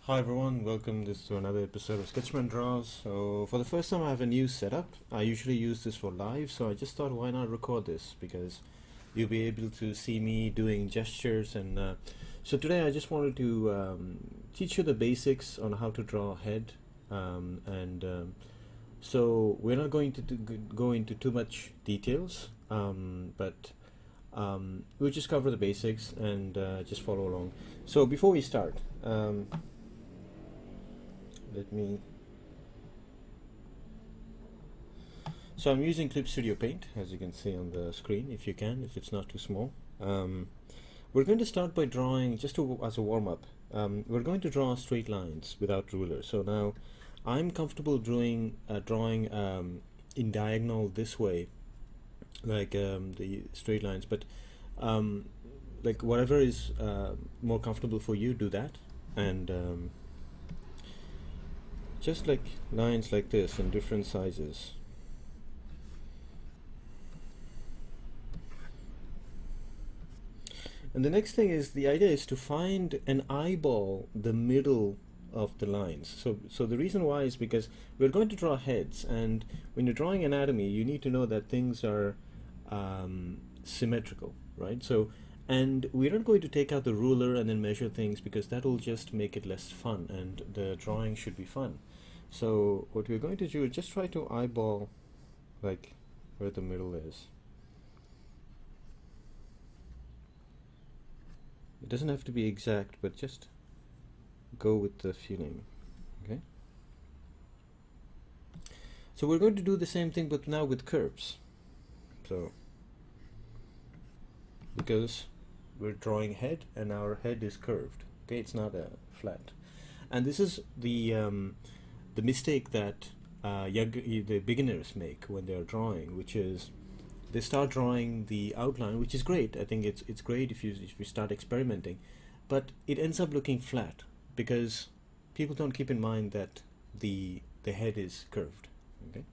Hi everyone, welcome to another episode of Sketchman Draws. So for the first time I have a new setup. I usually use this for live, so I just thought why not record this because you'll be able to see me doing gestures so today I just wanted to teach you the basics on how to draw a head so we're not going to go into too much details but we'll just cover the basics and just follow along. So before we start, let me. So I'm using Clip Studio Paint, as you can see on the screen, if you can, if it's not too small. We're going to start by drawing, as a warm-up, we're going to draw straight lines without ruler. So now I'm comfortable drawing in diagonal this way, like the straight lines, but like whatever is more comfortable for you, do that. And just like lines like this in different sizes. And the next thing is, the idea is to find and eyeball the middle of the lines. So the reason why is because we're going to draw heads, and when you're drawing anatomy, you need to know that things are symmetrical, right? And we're not going to take out the ruler and then measure things because that will just make it less fun, and the drawing should be fun. So what we're going to do is just try to eyeball like where the middle is. It doesn't have to be exact, but just go with the feeling, okay? So we're going to do the same thing, but now with curves. So because we're drawing head and our head is curved, okay? It's not a flat. And this is the mistake that the beginners make when they're drawing, which is they start drawing the outline, which is great. I think it's great if you start experimenting, but it ends up looking flat because people don't keep in mind that the head is curved. Okay,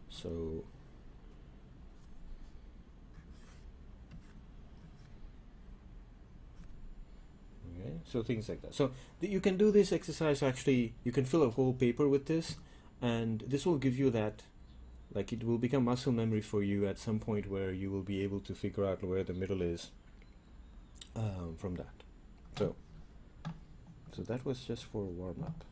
so so things like that. So you can do this exercise. Actually, you can fill a whole paper with this, and this will give you that, like, it will become muscle memory for you at some point where you will be able to figure out where the middle is from that. So that was just for a warm-up.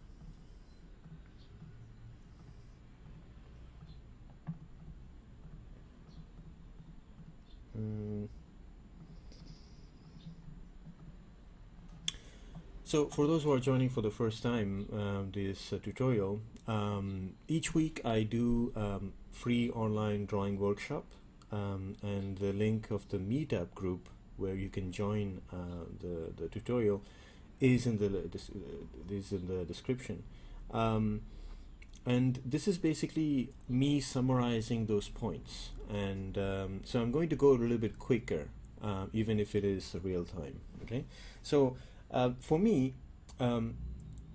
So for those who are joining for the first time this tutorial, each week I do free online drawing workshop, and the link of the meetup group where you can join the tutorial is in the description. And this is basically me summarizing those points, and so I'm going to go a little bit quicker, even if it is real time. Okay, so for me,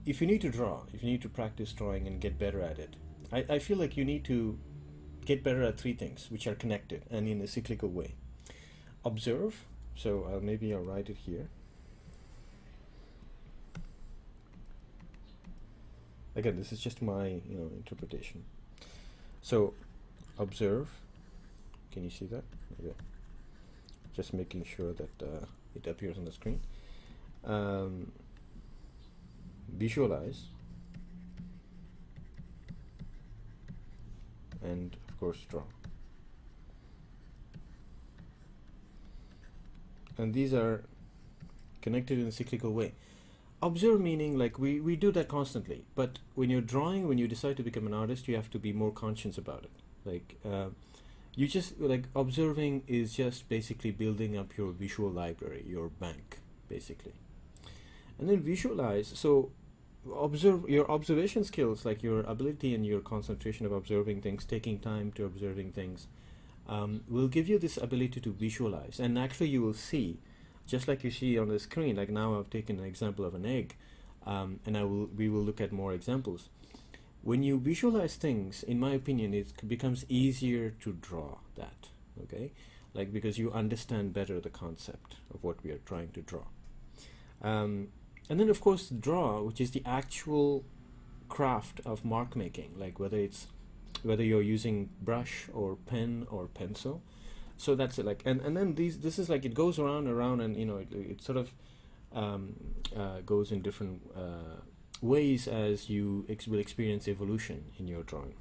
if you need to draw, if you need to practice drawing and get better at it, I feel like you need to get better at three things which are connected and in a cyclical way. Observe, so maybe I'll write it here. Again, this is just my interpretation. So observe, can you see that? Okay, just making sure that it appears on the screen. Visualize, and of course draw. And these are connected in a cyclical way. Observe meaning, like, we do that constantly, but when you're drawing, when you decide to become an artist, you have to be more conscious about it. Like you just, like, observing is just basically building up your visual library, your bank, basically. And then visualize, so observe your observation skills, like your ability and your concentration of observing things, taking time to observing things, will give you this ability to visualize. And actually you will see, just like you see on the screen, like now I've taken an example of an egg, and we will look at more examples. When you visualize things, in my opinion, it becomes easier to draw that, okay? Like, because you understand better the concept of what we are trying to draw. And then of course draw, which is the actual craft of mark making, like whether you're using brush or pen or pencil. So that's it. Like, and then this is like, it goes around, and it sort of goes in different ways as you will experience evolution in your drawing.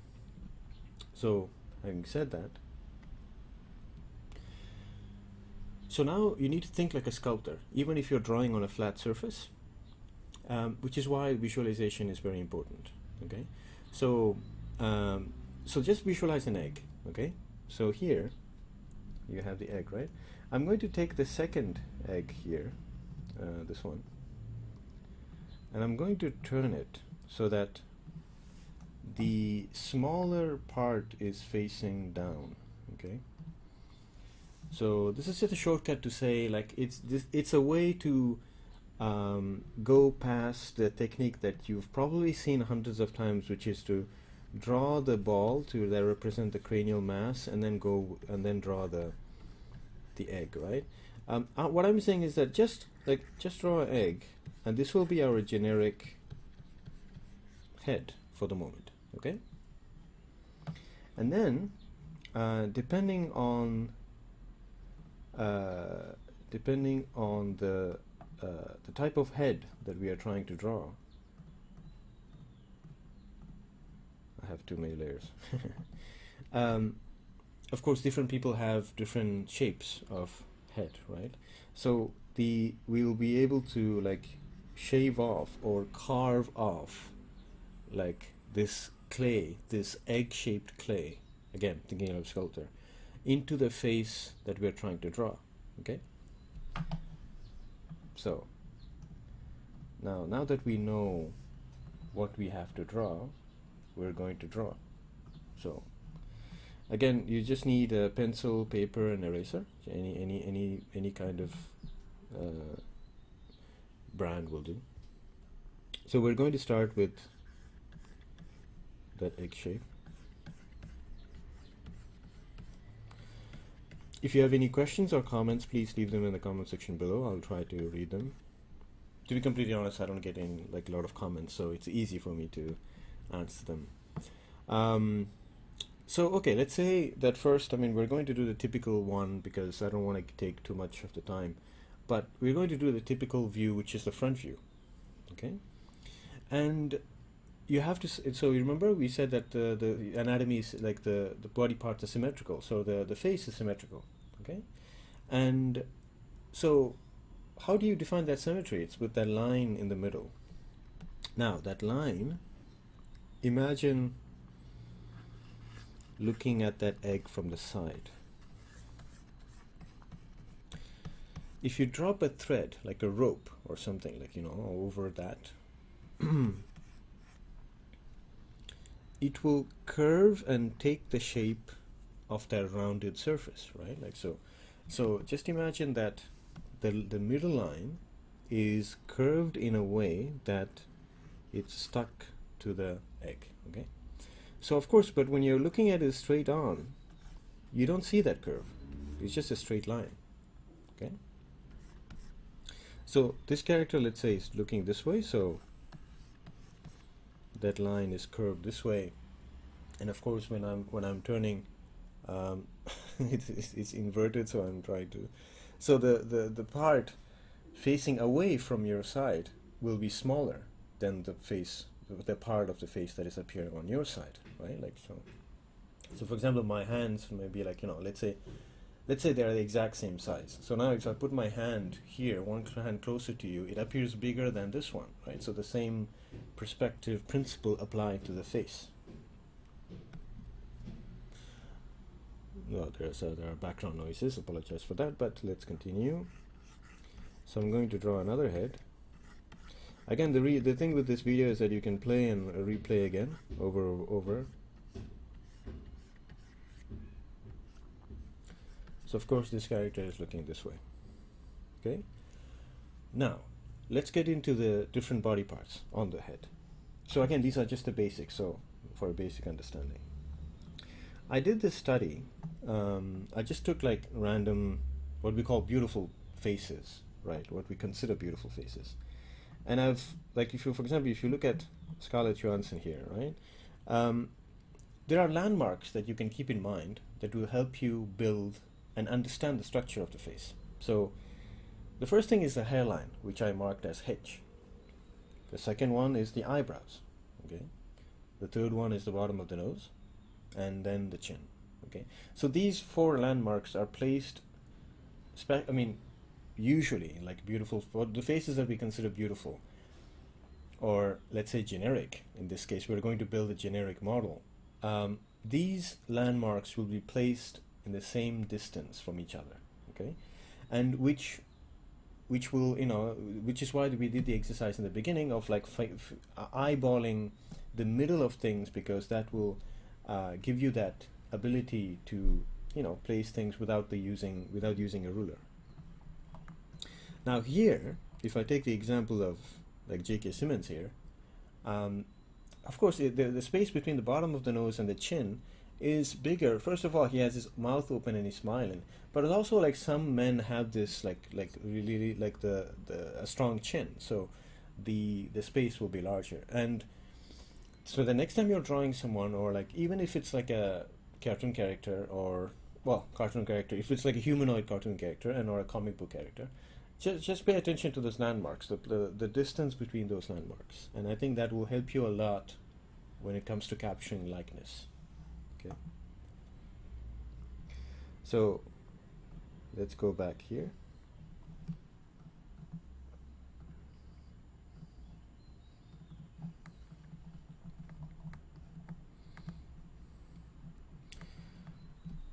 So having said that, so now you need to think like a sculptor, even if you're drawing on a flat surface, which is why visualization is very important. Okay, so so just visualize an egg. Okay, so here you have the egg, right? I'm going to take the second egg here, this one, and I'm going to turn it so that the smaller part is facing down. Okay, so this is just a shortcut to say, like, it's a way to go past the technique that you've probably seen hundreds of times, which is to draw the ball to represent the cranial mass, and then draw the egg, right? What I'm saying is that just draw an egg, and this will be our generic head for the moment. Okay, and then depending on the type of head that we are trying to draw. I have too many layers. Of course, different people have different shapes of head, right? So we'll be able to like shave off or carve off like this clay, this egg-shaped clay, again thinking of sculptor, into the face that we're trying to draw. Okay, so now that we know what we have to draw, we're going to draw. So again, you just need a pencil, paper, and eraser. Any kind of brand will do. So we're going to start with that egg shape. If you have any questions or comments, please leave them in the comment section below. I'll try to read them. To be completely honest, I don't get in like a lot of comments, so it's easy for me to answer them. So okay, let's say that first, we're going to do the typical one because I don't want to take too much of the time, but we're going to do the typical view, which is the front view. Okay, and you have to, so you remember we said that the anatomy is like the body parts are symmetrical, so the face is symmetrical. Okay, and so how do you define that symmetry? It's with that line in the middle. Now that line, imagine looking at that egg from the side. If you drop a thread, like a rope or something, like, over that, it will curve and take the shape of that rounded surface, right? Like so. So just imagine that the middle line is curved in a way that it's stuck to the egg. Okay, so of course, but when you're looking at it straight on, you don't see that curve. It's just a straight line. Okay, so this character, let's say, is looking this way, so that line is curved this way, and of course when I'm turning, it's inverted, so I'm trying to, so the part facing away from your side will be smaller than the part of the face that is appearing on your side, right? Like so. So for example, my hands may be like, let's say they're the exact same size. So now if I put my hand here, one hand closer to you, it appears bigger than this one, right? So the same perspective principle applied to the face. Well, there are background noises, apologize for that, but let's continue. So I'm going to draw another head. Again, the thing with this video is that you can play and replay again, over. So of course this character is looking this way. Okay. Now, let's get into the different body parts on the head. So again, these are just the basics, so for a basic understanding. I did this study. I just took like random, what we call beautiful faces, right? What we consider beautiful faces. And I've, like, if you, for example, if you look at Scarlett Johansson here, right? Um, there are landmarks that you can keep in mind that will help you build and understand the structure of the face. So the first thing is the hairline, which I marked as H. The second one is the eyebrows. Okay. The third one is the bottom of the nose, and then the chin. Okay. So these four landmarks are placed. I mean, usually, like beautiful for the faces that we consider beautiful, or let's say generic. In this case, we're going to build a generic model. These landmarks will be placed in the same distance from each other. Okay, and which will, which is why we did the exercise in the beginning of like eyeballing the middle of things, because that will give you that ability to place things without using a ruler. Now here, if I take the example of like J.K. Simmons here, of course the space between the bottom of the nose and the chin is bigger. First of all, he has his mouth open and he's smiling, but it's also like some men have this like really like a strong chin, so the space will be larger. And so the next time you're drawing someone, or like even if it's like a cartoon character, or cartoon character, if it's like a humanoid cartoon character and or a comic book character, just pay attention to those landmarks, the distance between those landmarks, and I think that will help you a lot when it comes to capturing likeness. Okay, so let's go back here.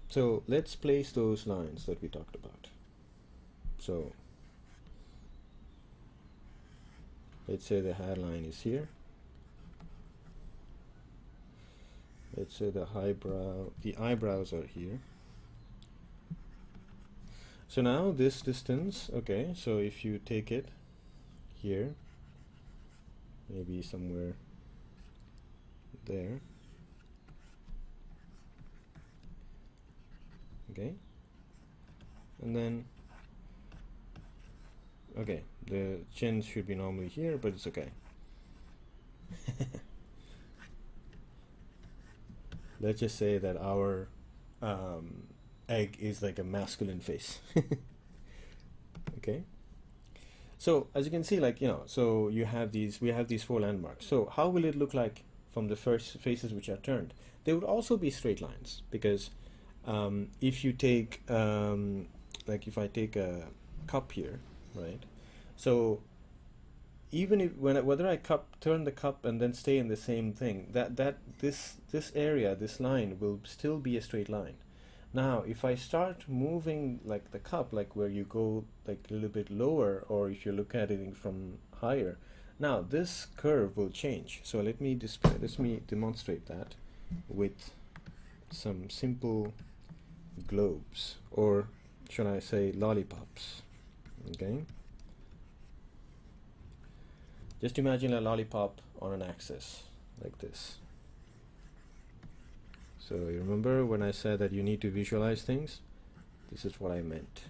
So let's place those lines that we talked about. So let's say the hairline is here. Let's say the eyebrows are here. So now this distance, okay, so if you take it here, maybe somewhere there, okay, and then, okay, the chin should be normally here, but it's okay. Let's just say that our egg is like a masculine face. Okay, so as you can see, like so we have these four landmarks. So how will it look like from the first faces which are turned? They would also be straight lines, because if you take like if I take a cup here, right? So even if whether I turn the cup and then stay in the same thing, this area, this line will still be a straight line. Now if I start moving like the cup, like where you go like a little bit lower, or if you look at it from higher, now this curve will change. So let me demonstrate that with some simple globes, or should I say lollipops. Okay, just imagine a lollipop on an axis like this. So you remember when I said that you need to visualize things? This is what I meant.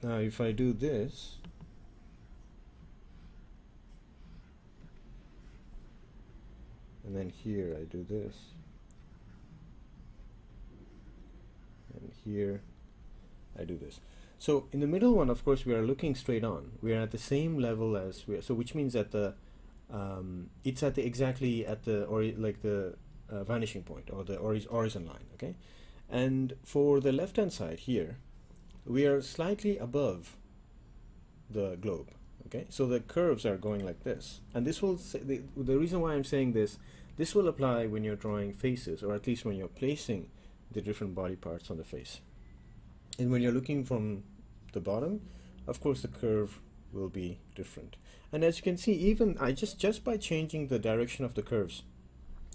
Now if I do this, and then here I do this, and here I do this. So in the middle one, of course, we are looking straight on. We are at the same level as so which means that the it's at the exactly at the vanishing point, or the horizon line. Okay, and for the left hand side here, we are slightly above the globe. Okay, so the curves are going like this, and this will say, the reason why I'm saying this will apply when you're drawing faces, or at least when you're placing the different body parts on the face. And when you're looking from the bottom, of course the curve will be different. And as you can see, even just by changing the direction of the curves,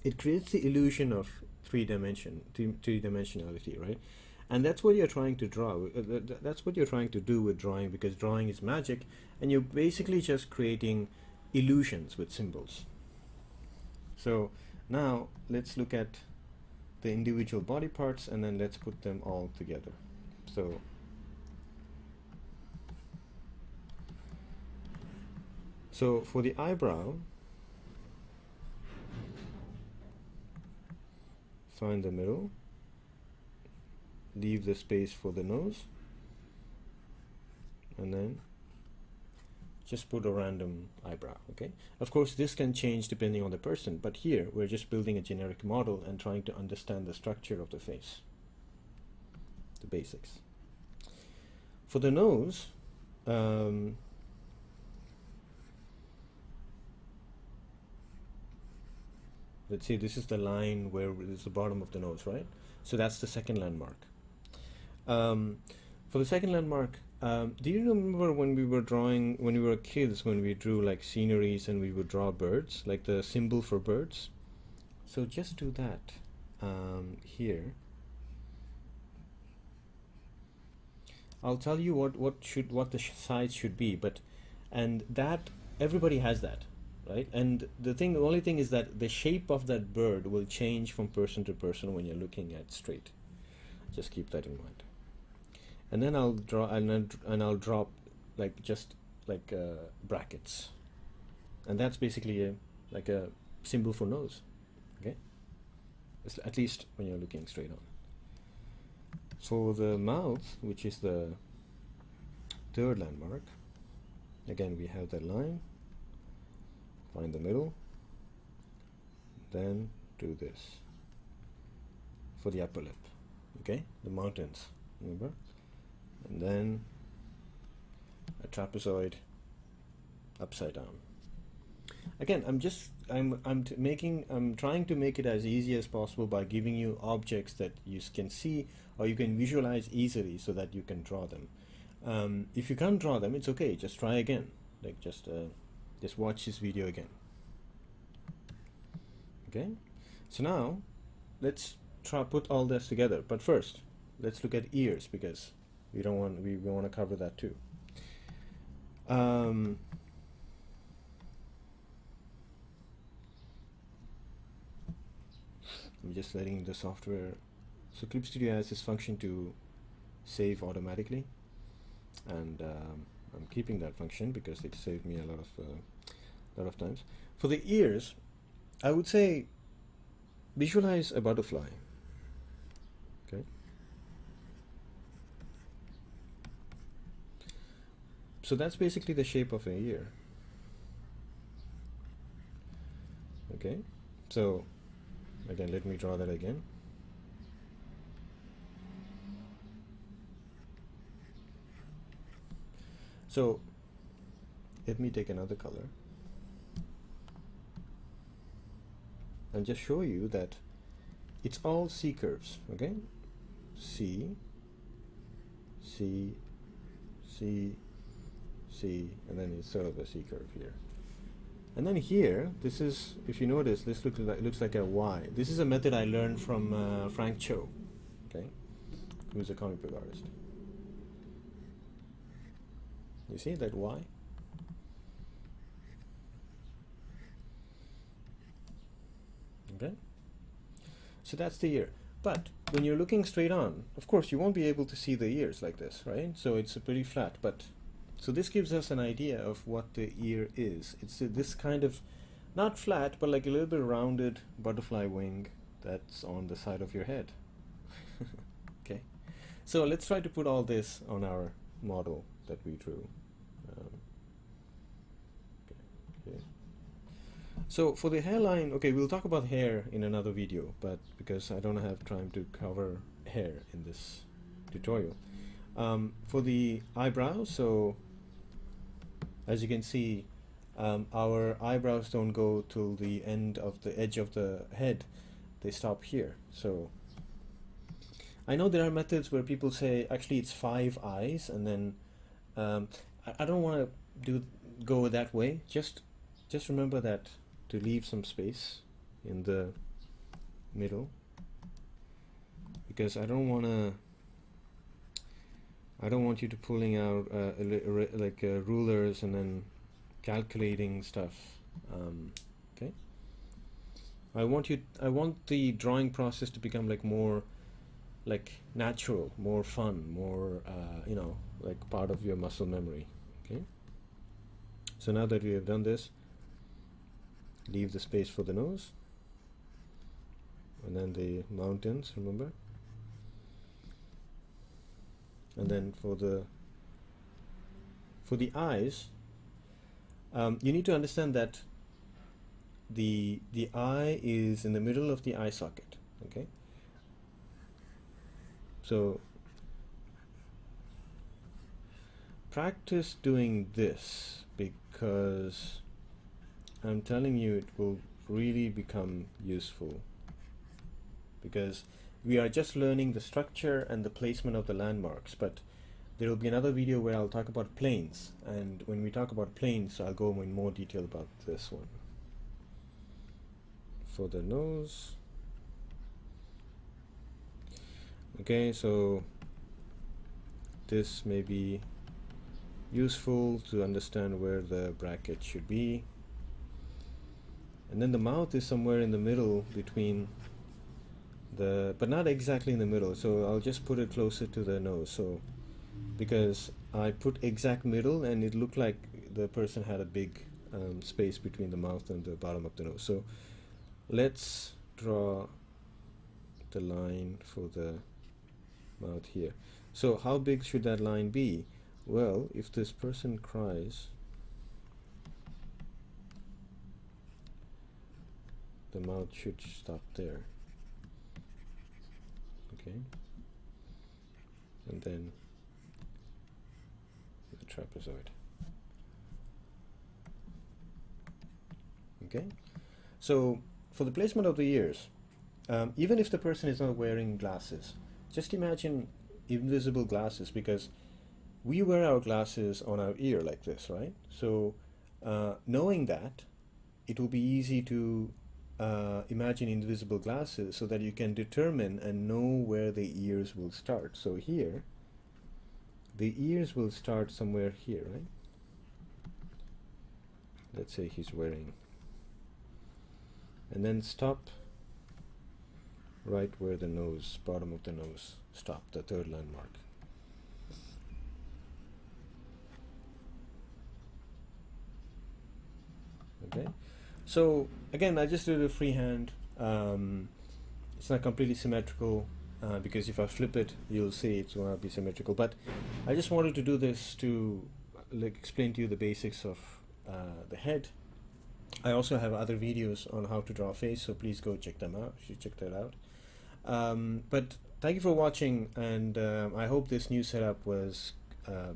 it creates the illusion of three-dimensionality, right? And that's what you're trying to draw. That's what you're trying to do with drawing, because drawing is magic, and you're basically just creating illusions with symbols. So now let's look at the individual body parts and then let's put them all together. So for the eyebrow, find the middle, leave the space for the nose, and then just put a random eyebrow. Okay, of course this can change depending on the person, but here we're just building a generic model and trying to understand the structure of the face, the basics. For the nose, let's see, this is the line where this is the bottom of the nose, right? So that's the second landmark. For the second landmark, do you remember when we were drawing, when we were kids, when we drew like sceneries and we would draw birds, like the symbol for birds? So just do that here. I'll tell you what the size should be, and that everybody has that, right? And the only thing is that the shape of that bird will change from person to person when you're looking at straight. Just keep that in mind. And then I'll draw, and I'll drop like just like brackets, and that's basically like a symbol for nose. Okay, at least when you're looking straight on. For the mouth, which is the third landmark, again we have that line. Find the middle, then do this for the upper lip. Okay, the mountains, remember? And then a trapezoid upside down. Again, I'm trying to make it as easy as possible by giving you objects that you can see or you can visualize easily so that you can draw them. If you can't draw them, it's okay, just try again. Like just watch this video again. Okay, so now let's put all this together, but first let's look at ears, because we want to cover that too. I'm just letting the software, so Clip Studio has this function to save automatically, and I'm keeping that function because it saved me a lot of times. For the ears, I would say visualize a butterfly. Okay, so that's basically the shape of an ear. Okay, so again, let me draw that again. So let me take another color and just show you that it's all C curves. Okay, C, C, C, C, and then it's sort of a C curve here. And then here, this is, if you notice, this looks like a Y. This is a method I learned from Frank Cho, okay, who's a comic book artist. You see that Y? Okay, so that's the ear. But when you're looking straight on, of course, you won't be able to see the ears like this, right? So it's pretty flat, but so this gives us an idea of what the ear is. It's this kind of, not flat, but like a little bit rounded butterfly wing that's on the side of your head. Okay, so let's try to put all this on our model that we drew. Okay. So for the hairline, okay, we'll talk about hair in another video, but because I don't have time to cover hair in this tutorial. For the eyebrows, so as you can see, our eyebrows don't go till the end of the edge of the head, they stop here. So I know there are methods where people say actually it's 5 eyes, and then I don't want to go that way. Just remember that to leave some space in the middle, because I don't want you to pulling out like rulers and then calculating stuff. Okay, I want the drawing process to become like more like natural, more fun, more like part of your muscle memory. Okay, so now that we have done this, leave the space for the nose, and then the mountains, remember, and then for the eyes, you need to understand that the eye is in the middle of the eye socket. Okay, so practice doing this, because I'm telling you it will really become useful, because we are just learning the structure and the placement of the landmarks, but there will be another video where I'll talk about planes, and when we talk about planes I'll go in more detail about this one. For the nose, okay, so this may be useful to understand where the bracket should be, and then the mouth is somewhere in the middle between the, but not exactly in the middle, so I'll just put it closer to the nose, so because I put exact middle and it looked like the person had a big space between the mouth and the bottom of the nose. So let's draw the line for the mouth here. So how big should that line be? Well, if this person cries, the mouth should stop there. Okay, and then the trapezoid. Okay, so for the placement of the ears, even if the person is not wearing glasses, just imagine invisible glasses, because we wear our glasses on our ear like this, right? So knowing that, it will be easy to imagine invisible glasses so that you can determine and know where the ears will start. So here, the ears will start somewhere here, right? Let's say he's wearing, and then stop right where the nose, bottom of the nose, stop, the third landmark. Okay, so again, I just did a freehand. It's not completely symmetrical, because if I flip it, you'll see it's going to be symmetrical. But I just wanted to do this to explain to you the basics of the head. I also have other videos on how to draw a face, so please go check them out. You should check that out. But thank you for watching, and I hope this new setup was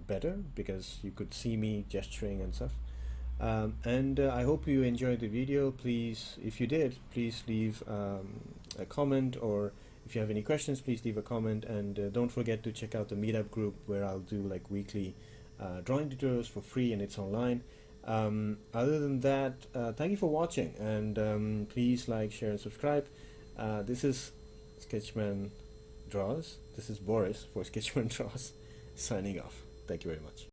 better, because you could see me gesturing and stuff. And I hope you enjoyed the video. Please, if you did, please leave a comment, or if you have any questions, please leave a comment, and don't forget to check out the meetup group, where I'll do like weekly drawing tutorials for free, and it's online. Other than that, thank you for watching, and please like, share, and subscribe. This is Sketchman Draws. This is Boris for Sketchman Draws, signing off. Thank you very much.